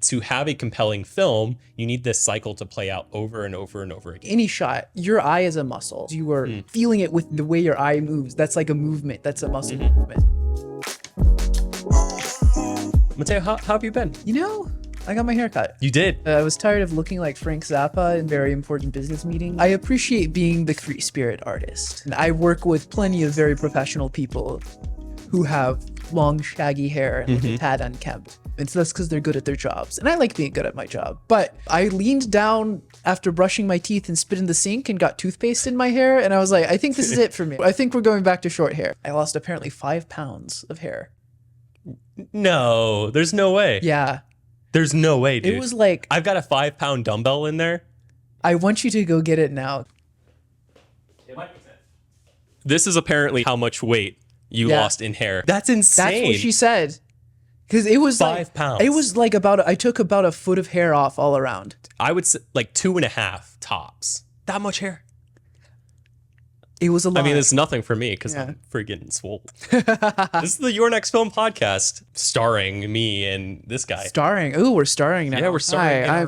to have a compelling film, you need this cycle to play out over and over and over again. Any shot, your eye is a muscle. You are feeling it with the way your eye moves. That's like a movement. That's a muscle movement. Matteo, how have you been? You know, I got my hair cut. You did? I was tired of looking like Frank Zappa in very important business meetings. I appreciate being the free spirit artist. And I work with plenty of very professional people who have long, shaggy hair and like a tad unkempt. And so that's because they're good at their jobs. And I like being good at my job. But I leaned down after brushing my teeth and spit in the sink and got toothpaste in my hair. And I was like, I think this is it for me. I think we're going back to short hair. I lost apparently 5 pounds of hair. No, there's no way. Yeah. There's no way, dude. It was like, I've got a 5-pound dumbbell in there. I want you to go get it now. It might be 10. This is apparently how much weight you lost in hair. That's insane. That's what she said. Because it was 5 pounds. It was like I took about a foot of hair off all around. I would say like 2.5 tops. That much hair. It was a lot. I mean, it's nothing for me because I'm freaking swole. This is the Your Next Film podcast starring me and this guy. Starring. Ooh, we're starring now. Yeah, we're starring. Hi,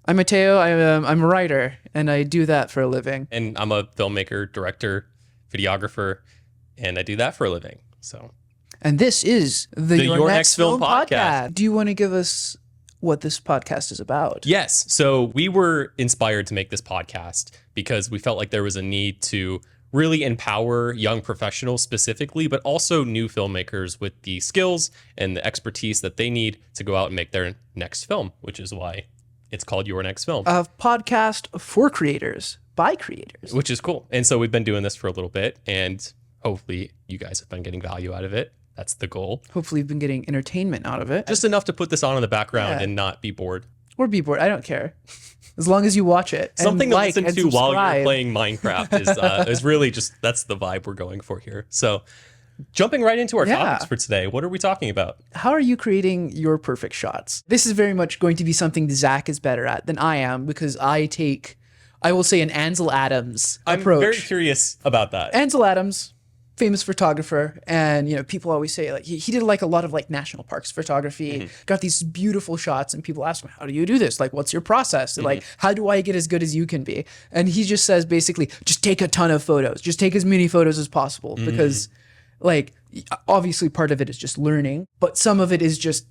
I'm Matteo. I'm a writer, and I do that for a living. And I'm a filmmaker, director, videographer, and I do that for a living. So. And this is the Your Next Film podcast. Do you want to give us what this podcast is about? Yes. So we were inspired to make this podcast because we felt like there was a need to really empower young professionals specifically, but also new filmmakers with the skills and the expertise that they need to go out and make their next film, which is why it's called Your Next Film. A podcast for creators, by creators. Which is cool. And so we've been doing this for a little bit, and hopefully you guys have been getting value out of it. That's the goal. Hopefully you've been getting entertainment out of it. Just enough to put this on in the background and not be bored. Or be bored. I don't care. As long as you watch it. Something to listen to subscribe. while you're playing Minecraft is really just, that's the vibe we're going for here. So jumping right into our topics for today, what are we talking about? How are you creating your perfect shots? This is very much going to be something Zach is better at than I am, because I will say an Ansel Adams approach. I'm very curious about that. Ansel Adams, famous photographer, and people always say like he did like a lot of like national parks photography, got these beautiful shots, and people ask him, how do you do this? Like, what's your process? Like, how do I get as good as you can be? And he just says basically, just take a ton of photos, just take as many photos as possible, because like obviously part of it is just learning, but some of it is just,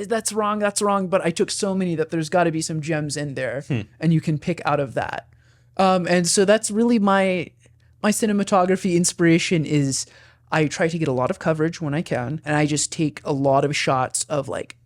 that's wrong, but I took so many that there's got to be some gems in there, and you can pick out of that. And so that's really my cinematography inspiration is I try to get a lot of coverage when I can, and I just take a lot of shots of like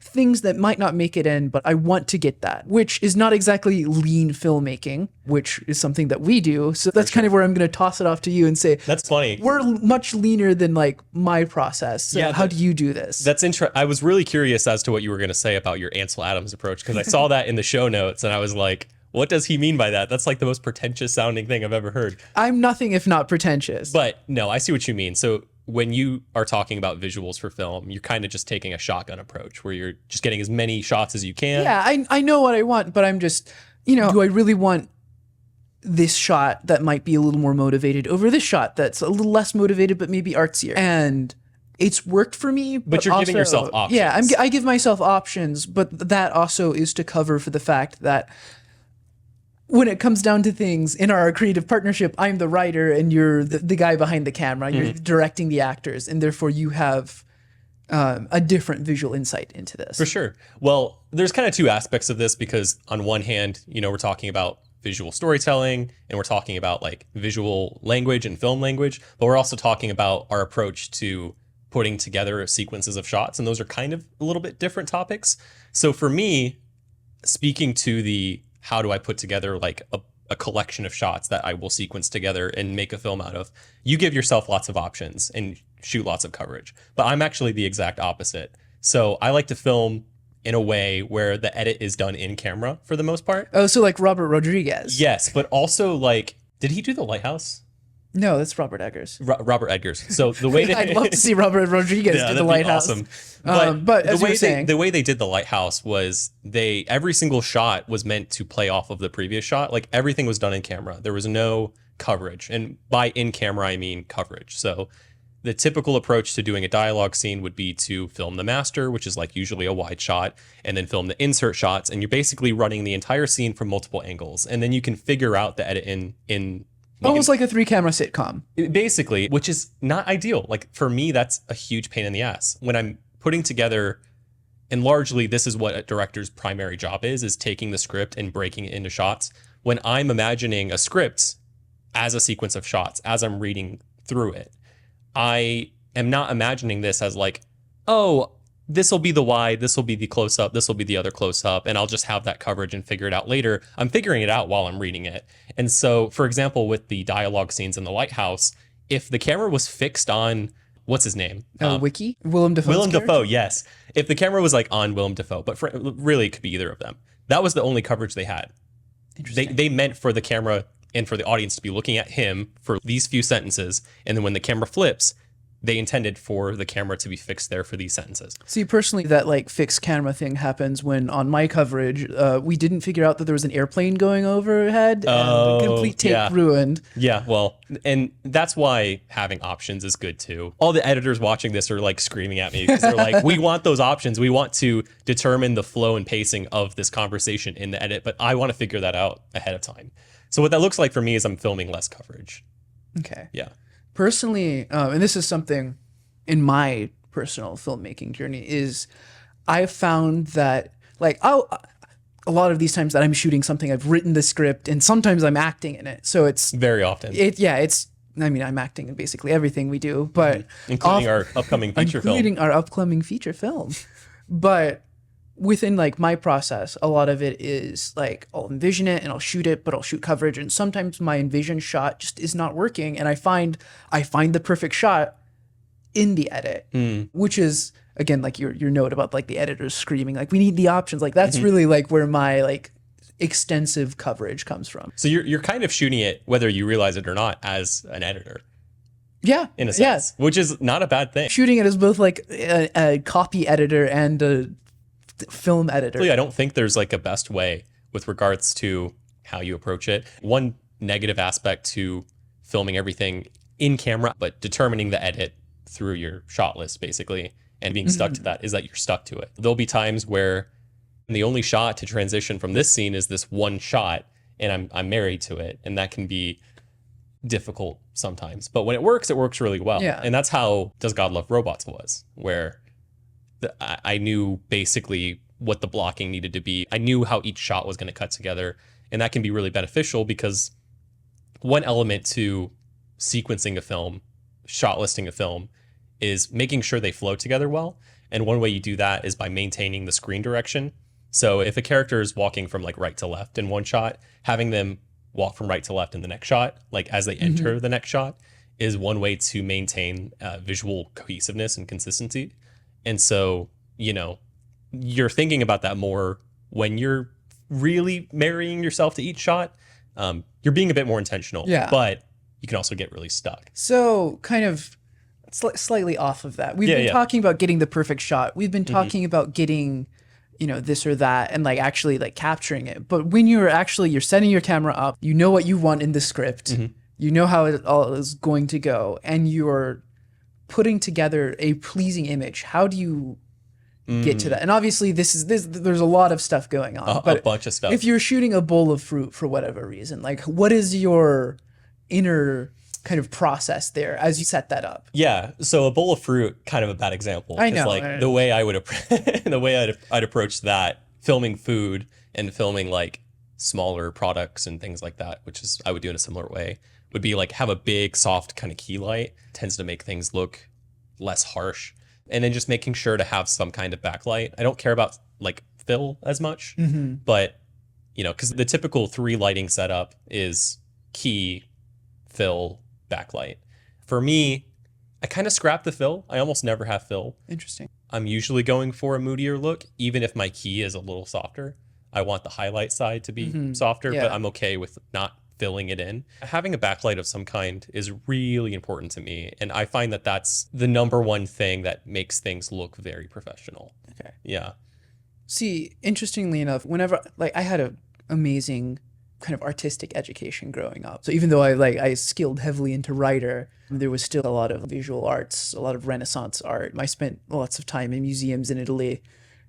things that might not make it in, but I want to get that, which is not exactly lean filmmaking, which is something that we do. So that's kind of where I'm going to toss it off to you and say, that's funny. We're much leaner than like my process. So how do you do this? That's interesting. I was really curious as to what you were going to say about your Ansel Adams approach, because I saw that in the show notes and I was like, what does he mean by that? That's like the most pretentious sounding thing I've ever heard. I'm nothing if not pretentious. But no, I see what you mean. So when you are talking about visuals for film, you're kind of just taking a shotgun approach where you're just getting as many shots as you can. Yeah, I know what I want, but I'm just, do I really want this shot that might be a little more motivated over this shot that's a little less motivated but maybe artsier? And it's worked for me. But you're giving yourself options. Yeah, I give myself options, but that also is to cover for the fact that when it comes down to things in our creative partnership, I'm the writer and you're the guy behind the camera. You're directing the actors, and therefore you have a different visual insight into this. For sure. Well, there's kind of two aspects of this, because on one hand, we're talking about visual storytelling and we're talking about like visual language and film language, but we're also talking about our approach to putting together sequences of shots. And those are kind of a little bit different topics. So for me, speaking to the how do I put together like a collection of shots that I will sequence together and make a film out of, you give yourself lots of options and shoot lots of coverage. But I'm actually the exact opposite. So I like to film in a way where the edit is done in camera for the most part. Oh, so like Robert Rodriguez. Yes, but also like, did he do The Lighthouse? No, that's Robert Eggers. Robert Eggers. So the way I'd love to see Robert Rodriguez do The Lighthouse. Awesome. But as the way they did The Lighthouse was every single shot was meant to play off of the previous shot. Like everything was done in camera. There was no coverage, and by in camera I mean coverage. So the typical approach to doing a dialogue scene would be to film the master, which is like usually a wide shot, and then film the insert shots. And you're basically running the entire scene from multiple angles. And then you can figure out the edit in Almost like a 3-camera sitcom. basically, which is not ideal. Like for me, that's a huge pain in the ass. When I'm putting together, and largely this is what a director's primary job is taking the script and breaking it into shots. When I'm imagining a script as a sequence of shots, as I'm reading through it, I am not imagining this as like, oh, this will be the wide, this will be the close up, this will be the other close up, and I'll just have that coverage and figure it out later. I'm figuring it out while I'm reading it. And so, for example, with the dialogue scenes in the lighthouse, if the camera was fixed on, what's his name? Wiki? Willem Dafoe's Willem character? Dafoe, yes. If the camera was like on Willem Dafoe, but really it could be either of them. That was the only coverage they had. Interesting. They meant for the camera and for the audience to be looking at him for these few sentences, and then when the camera flips, they intended for the camera to be fixed there for these sentences. See, personally, that like fixed camera thing happens when on my coverage, we didn't figure out that there was an airplane going overhead and the complete take ruined. Yeah, well, and that's why having options is good too. All the editors watching this are like screaming at me because they're like, we want those options. We want to determine the flow and pacing of this conversation in the edit, but I want to figure that out ahead of time. So what that looks like for me is I'm filming less coverage. Okay. Yeah. Personally, and this is something in my personal filmmaking journey, is I found that like a lot of these times that I'm shooting something, I've written the script and sometimes I'm acting in it. So it's very often. I'm acting in basically everything we do, but including our upcoming feature film. Including our upcoming feature film. But within like my process, a lot of it is like I'll envision it and I'll shoot it, but I'll shoot coverage. And sometimes my envisioned shot just is not working. And I find the perfect shot in the edit, which is again, like your note about like the editors screaming, like we need the options. Like that's really like where my like extensive coverage comes from. So you're kind of shooting it, whether you realize it or not, as an editor. Yeah. In a sense, which is not a bad thing. Shooting it as both like a copy editor and a film editor. Really, I don't think there's like a best way with regards to how you approach it. One negative aspect to filming everything in camera, but determining the edit through your shot list basically and being stuck to that is that you're stuck to it. There'll be times where the only shot to transition from this scene is this one shot and I'm married to it, and that can be difficult sometimes. But when it works really well. Yeah. And that's how Does God Love Robots was, where I knew basically what the blocking needed to be. I knew how each shot was going to cut together. And that can be really beneficial because one element to sequencing a film, shot listing a film, is making sure they flow together well. And one way you do that is by maintaining the screen direction. So if a character is walking from like right to left in one shot, having them walk from right to left in the next shot, like as they enter the next shot, is one way to maintain visual cohesiveness and consistency. And so, you know, you're thinking about that more when you're really marrying yourself to each shot. You're being a bit more intentional, but you can also get really stuck. So kind of slightly off of that. We've been talking about getting the perfect shot. We've been talking about getting, you know, this or that and like actually like capturing it. But when you're setting your camera up, you know what you want in the script, you know how it all is going to go, and you're putting together a pleasing image. How do you get to that? And obviously there's a lot of stuff going on. A bunch of stuff. If you're shooting a bowl of fruit for whatever reason, like what is your inner kind of process there as you set that up? Yeah. So a bowl of fruit, kind of a bad example. I know. Like the way I would I'd approach that, filming food and filming like smaller products and things like that, which is I would do in a similar way, would be like have a big soft kind of key light. Tends to make things look less harsh. And then just making sure to have some kind of backlight. I don't care about like fill as much, but you know, because the typical 3 lighting setup is key, fill, backlight. For me, I kind of scrap the fill. I almost never have fill. Interesting. I'm usually going for a moodier look, even if my key is a little softer. I want the highlight side to be softer, but I'm okay with not filling it in. Having a backlight of some kind is really important to me. And I find that that's the number one thing that makes things look very professional. Okay. Yeah. See, interestingly enough, whenever like I had an amazing kind of artistic education growing up. So even though I skilled heavily into writer, there was still a lot of visual arts, a lot of Renaissance art. I spent lots of time in museums in Italy.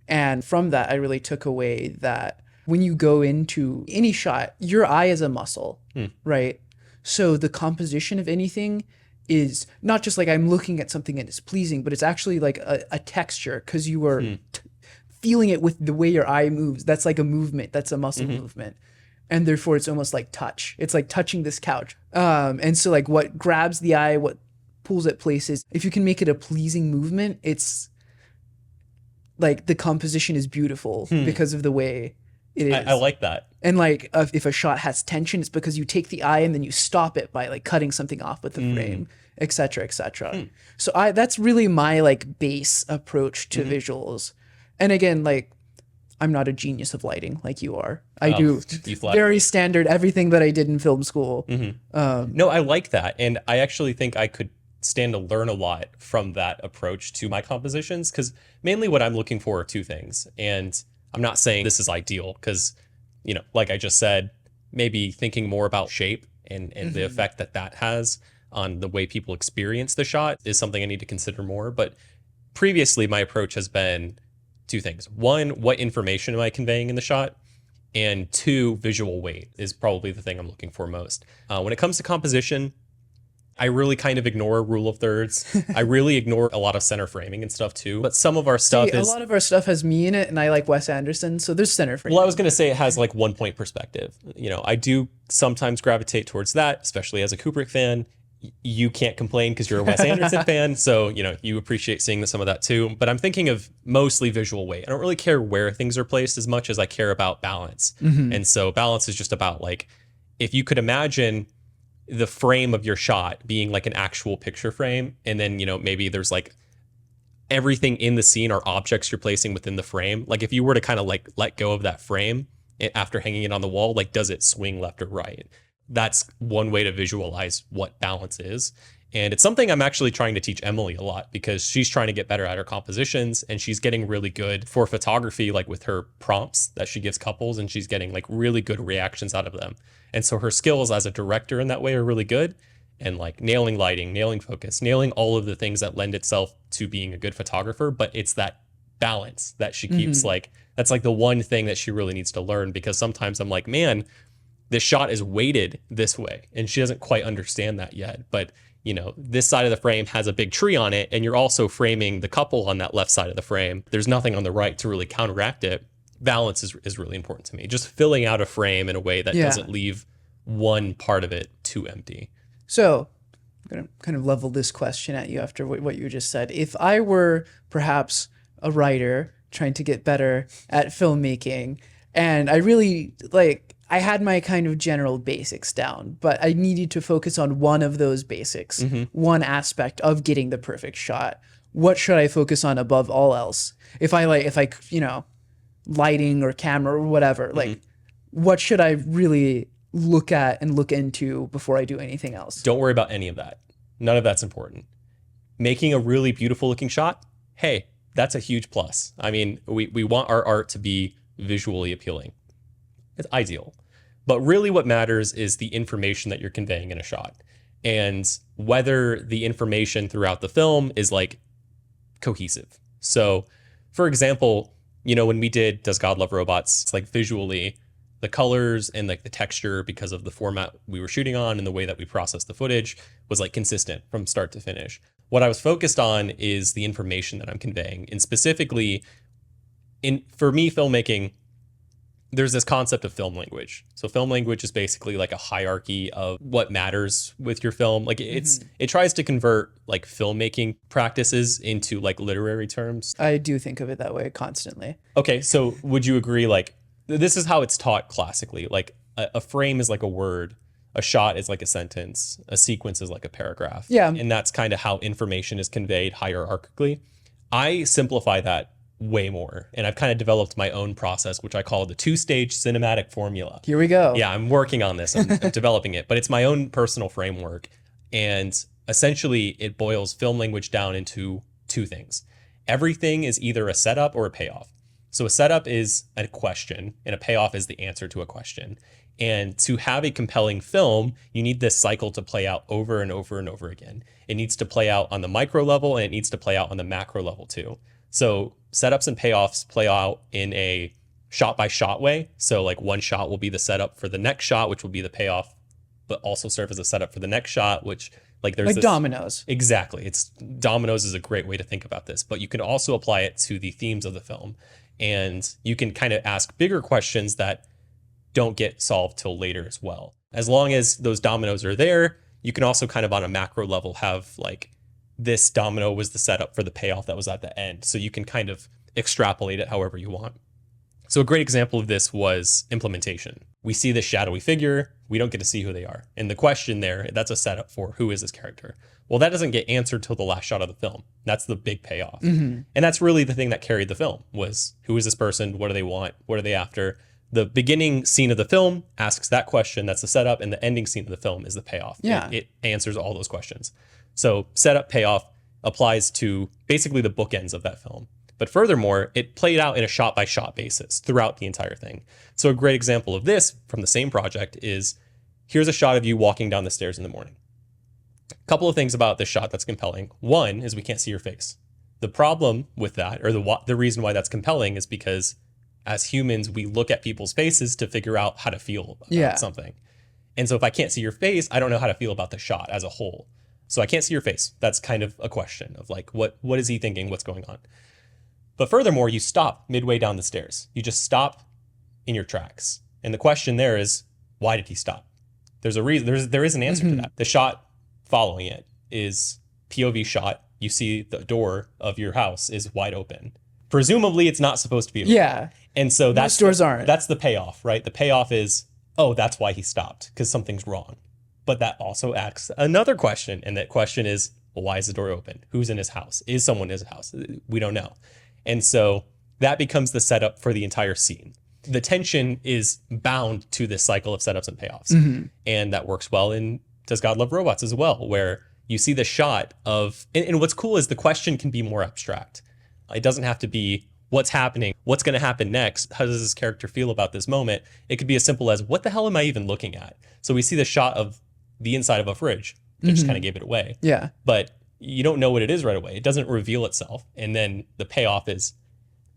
And from that, I really took away that when you go into any shot, your eye is a muscle, right? So the composition of anything is not just like I'm looking at something and it's pleasing, but it's actually like a texture because you are feeling it with the way your eye moves. That's like a movement. That's a muscle movement. And therefore it's almost like touch. It's like touching this couch. And so like what grabs the eye, what pulls at places, if you can make it a pleasing movement, it's like the composition is beautiful because of the way it is. I like that. And like if a shot has tension, it's because you take the eye and then you stop it by like cutting something off with the frame, et cetera, et cetera. So that's really my like base approach to visuals. And again, like I'm not a genius of lighting like you are. I do very standard everything that I did in film school. No, I like that. And I actually think I could stand to learn a lot from that approach to my compositions, because mainly what I'm looking for are two things. And I'm not saying this is ideal because, you know, like I just said, maybe thinking more about shape and the effect that that has on the way people experience the shot is something I need to consider more. But previously, my approach has been two things. One, what information am I conveying in the shot? And two, visual weight is probably the thing I'm looking for most. When it comes to composition, I really kind of ignore rule of thirds. I really ignore a lot of center framing and stuff too. But some of our stuff a lot of our stuff has me in it, and I like Wes Anderson, so there's center framing. Well, I was going to say it has like 1 point perspective. You know, I do sometimes gravitate towards that, especially as a Kubrick fan. You can't complain because you're a Wes Anderson fan, so you know you appreciate seeing some of that too. But I'm thinking of mostly visual weight. I don't really care where things are placed as much as I care about balance. And so balance is just about like, if you could imagine the frame of your shot being like an actual picture frame, and then, you know, maybe there's like everything in the scene are objects you're placing within the frame. Like if you were to kind of like let go of that frame after hanging it on the wall, like does it swing left or right? That's one way to visualize what balance is. And it's something I'm actually trying to teach Emily a lot, because she's trying to get better at her compositions, and she's getting really good for photography, like with her prompts that she gives couples, and she's getting like really good reactions out of them. And so her skills as a director in that way are really good, and like nailing lighting, nailing focus, nailing all of the things that lend itself to being a good photographer. But it's that balance that she keeps like, that's like the one thing that she really needs to learn, because sometimes I'm like, man, this shot is weighted this way, and she doesn't quite understand that yet. But you know, this side of the frame has a big tree on it, and you're also framing the couple on that left side of the frame. There's nothing on the right to really counteract it. Balance is really important to me. Just filling out a frame in a way that doesn't leave one part of it too empty. So I'm going to kind of level this question at you after what you just said. If I were perhaps a writer trying to get better at filmmaking, and I really I had my kind of general basics down, but I needed to focus on one of those basics, one aspect of getting the perfect shot. What should I focus on above all else? If I you know, lighting or camera or whatever, like what should I really look at and look into before I do anything else? Don't worry about any of that. None of that's important. Making a really beautiful looking shot, hey, that's a huge plus. I mean, we want our art to be visually appealing. It's ideal. But really what matters is the information that you're conveying in a shot, and whether the information throughout the film is like cohesive. So for example, you know, when we did Does God Love Robots, it's like visually the colors and like the texture, because of the format we were shooting on and the way that we processed the footage, was like consistent from start to finish. What I was focused on is the information that I'm conveying. And specifically for me, filmmaking, there's this concept of film language. So film language is basically like a hierarchy of what matters with your film. Like it tries to convert like filmmaking practices into like literary terms. I do think of it that way constantly. Okay, so would you agree, like this is how it's taught classically? Like a frame is like a word, a shot is like a sentence, a sequence is like a paragraph. Yeah. And that's kind of how information is conveyed hierarchically. I simplify that way more, and I've kind of developed my own process, which I call the 2-stage cinematic formula. Here we go. Yeah, I'm working on this. I'm developing it, but it's my own personal framework. And essentially it boils film language down into two things. Everything is either a setup or a payoff. So a setup is a question, and a payoff is the answer to a question. And to have a compelling film, you need this cycle to play out over and over and over again. It needs to play out on the micro level, and it needs to play out on the macro level too. So setups and payoffs play out in a shot by shot way. So like one shot will be the setup for the next shot, which will be the payoff, but also serve as a setup for the next shot, which like there's Like this, dominoes. Exactly. It's dominoes is a great way to think about this, but you can also apply it to the themes of the film. And you can kind of ask bigger questions that don't get solved till later as well. As long as those dominoes are there, you can also kind of on a macro level have like this domino was the setup for the payoff that was at the end. So you can kind of extrapolate it however you want. So a great example of this was implementation. We see this shadowy figure, we don't get to see who they are. And the question there, that's a setup for who is this character? Well, that doesn't get answered till the last shot of the film. That's the big payoff. And that's really the thing that carried the film was who is this person? What do they want? What are they after? The beginning scene of the film asks that question, that's the setup, and the ending scene of the film is the payoff. Yeah. It answers all those questions. So setup, payoff applies to basically the bookends of that film. But furthermore, it played out in a shot-by-shot basis throughout the entire thing. So a great example of this from the same project is, here's a shot of you walking down the stairs in the morning. A couple of things about this shot that's compelling. One is we can't see your face. The problem with that, or the reason why that's compelling is because as humans, we look at people's faces to figure out how to feel about something. And so if I can't see your face, I don't know how to feel about the shot as a whole. So I can't see your face. That's kind of a question of like, what is he thinking? What's going on? But furthermore, you stop midway down the stairs. You just stop in your tracks. And the question there is, why did he stop? There's a reason. There is an answer to that. The shot following it is POV shot. You see the door of your house is wide open. Presumably, it's not supposed to be open. Yeah. And so Most doors aren't. That's the payoff, right? The payoff is, oh, that's why he stopped, because something's wrong. But that also asks another question. And that question is, well, why is the door open? Who's in his house? Is someone in his house? We don't know. And so that becomes the setup for the entire scene. The tension is bound to this cycle of setups and payoffs. And that works well in Does God Love Robots as well, where you see the shot of, and what's cool is the question can be more abstract. It doesn't have to be what's happening, what's going to happen next, how does this character feel about this moment? It could be as simple as, what the hell am I even looking at? So we see the shot of the inside of a fridge. It just kind of gave it away. Yeah. But you don't know what it is right away. It doesn't reveal itself. And then the payoff is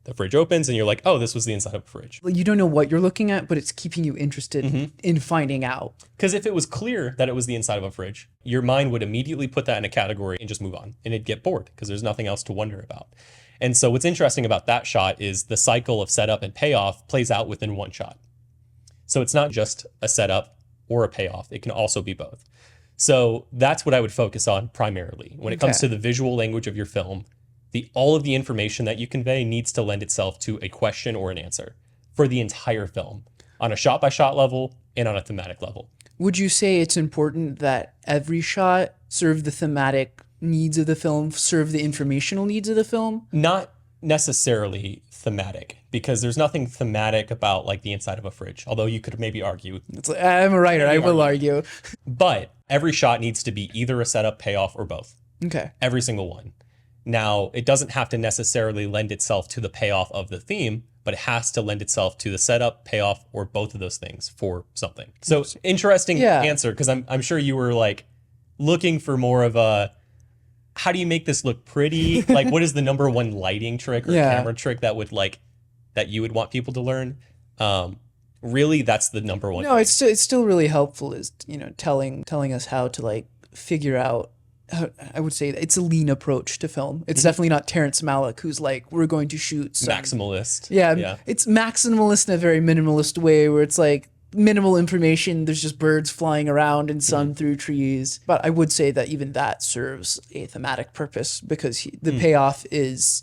the fridge opens and you're like, oh, this was the inside of a fridge. Well, you don't know what you're looking at, but it's keeping you interested in finding out. Because if it was clear that it was the inside of a fridge, your mind would immediately put that in a category and just move on. And it'd get bored because there's nothing else to wonder about. And so what's interesting about that shot is the cycle of setup and payoff plays out within one shot. So it's not just a setup or a payoff. It can also be both. So that's what I would focus on primarily. When it comes to the visual language of your film, all of the information that you convey needs to lend itself to a question or an answer for the entire film on a shot-by-shot level and on a thematic level. Would you say it's important that every shot serve the thematic needs of the film, serve the informational needs of the film? Not necessarily thematic, because there's nothing thematic about like the inside of a fridge, although you could maybe argue. It's like, I'm a writer, I will argue. But every shot needs to be either a setup, payoff, or both. Okay. Every single one. Now, it doesn't have to necessarily lend itself to the payoff of the theme, but it has to lend itself to the setup, payoff, or both of those things for something. So interesting answer, because I'm sure you were like looking for more of a, how do you make this look pretty? Like, what is the number one lighting trick or camera trick that would that you would want people to learn? Really, that's the number one. No, it's still really helpful is, telling us how to like figure out. I would say it's a lean approach to film. It's definitely not Terrence Malick, who's like, we're going to shoot maximalist. Yeah, it's maximalist in a very minimalist way, where it's like minimal information. There's just birds flying around and sun through trees. But I would say that even that serves a thematic purpose, because the payoff is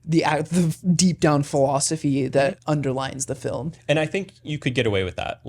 the deep down philosophy that underlines the film. And I think you could get away with that.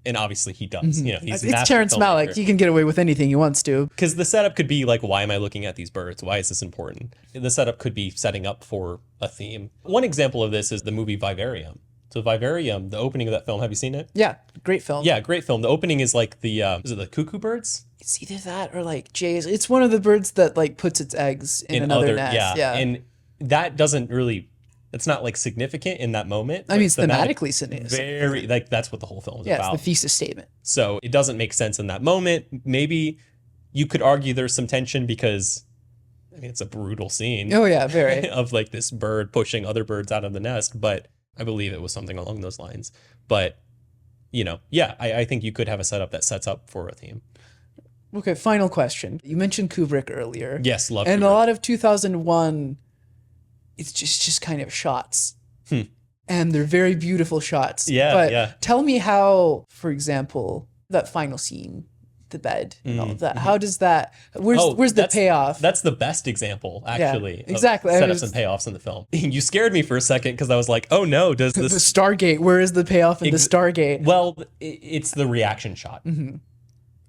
And obviously he does. He's it's Terrence Malick. He can get away with anything he wants to. Because the setup could be like, why am I looking at these birds? Why is this important? The setup could be setting up for a theme. One example of this is the movie Vivarium. So Vivarium, the opening of that film, have you seen it? Yeah, great film. Yeah, great film. The opening is like is it the cuckoo birds? It's either that or like jays. It's one of the birds that like puts its eggs in another nest. Yeah. And that doesn't really It's not like significant in that moment. I mean, it's but thematically significant. very like that's what the whole film is Yeah, about. it's the thesis statement. So it doesn't make sense in that moment. Maybe you could argue there's some tension because I mean it's a brutal scene. Oh yeah, very. Of like this bird pushing other birds out of the nest, but I believe it was something along those lines. But yeah, I think you could have a setup that sets up for a theme. Okay, final question. You mentioned Kubrick earlier. Yes, love And Kubrick. a lot of 2001, it's just kind of shots. And they're very beautiful shots. Yeah, but yeah. tell me how, for example, that final scene, the bed and all of that, how does that, where's the payoff? That's the best example, actually. Yeah, exactly. Of setups and payoffs in the film. You scared me for a second because I was like, oh no, does the this... Stargate, where is the payoff in the Stargate? Well, it's the reaction shot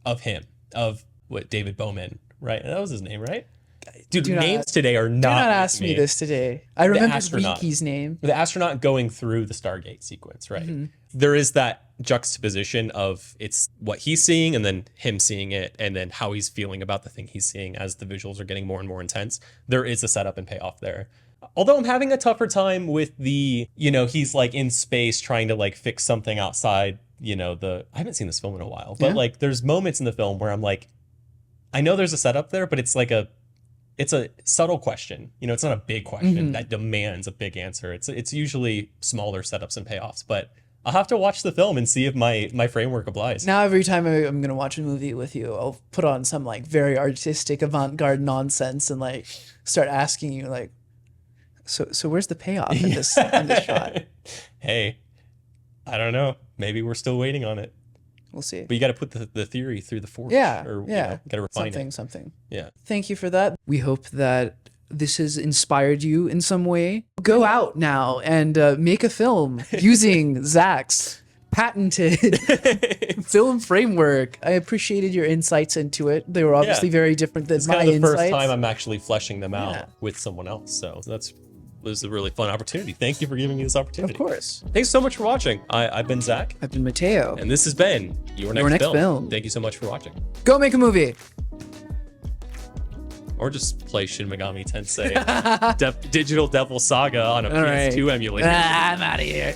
of him, of what, David Bowman, right? That was his name, right? Dude, names today are not... Do not ask me this today. I remember astronaut. Wiki's name. The astronaut going through the Stargate sequence, right? There is that juxtaposition of it's what he's seeing and then him seeing it and then how he's feeling about the thing he's seeing as the visuals are getting more and more intense. There is a setup and payoff there. Although I'm having a tougher time with the, he's like in space trying to like fix something outside, I haven't seen this film in a while, but like there's moments in the film where I'm like, I know there's a setup there, but it's a subtle question. It's not a big question that demands a big answer. It's usually smaller setups and payoffs, but I'll have to watch the film and see if my framework applies. Now every time I'm going to watch a movie with you, I'll put on some like very artistic avant-garde nonsense and like start asking you like, so where's the payoff in this shot? Hey, I don't know. Maybe we're still waiting on it. We'll see. But you got to put the theory through the forge. Yeah. Or, yeah. Got to refine something. Yeah. Thank you for that. We hope that this has inspired you in some way. Go out now and make a film using Zack's patented film framework. I appreciated your insights into it. They were obviously very different than it's my kind of the insights. first time I'm actually fleshing them out with someone else. So was a really fun opportunity. Thank you for giving me this opportunity. Of course. Thanks so much for watching. I've been Zach. I've been Matteo. And this has been Your Next Film. Thank you so much for watching. Go make a movie. Or just play Shin Megami Tensei Digital Devil Saga on a PS2 emulator. I'm out of here.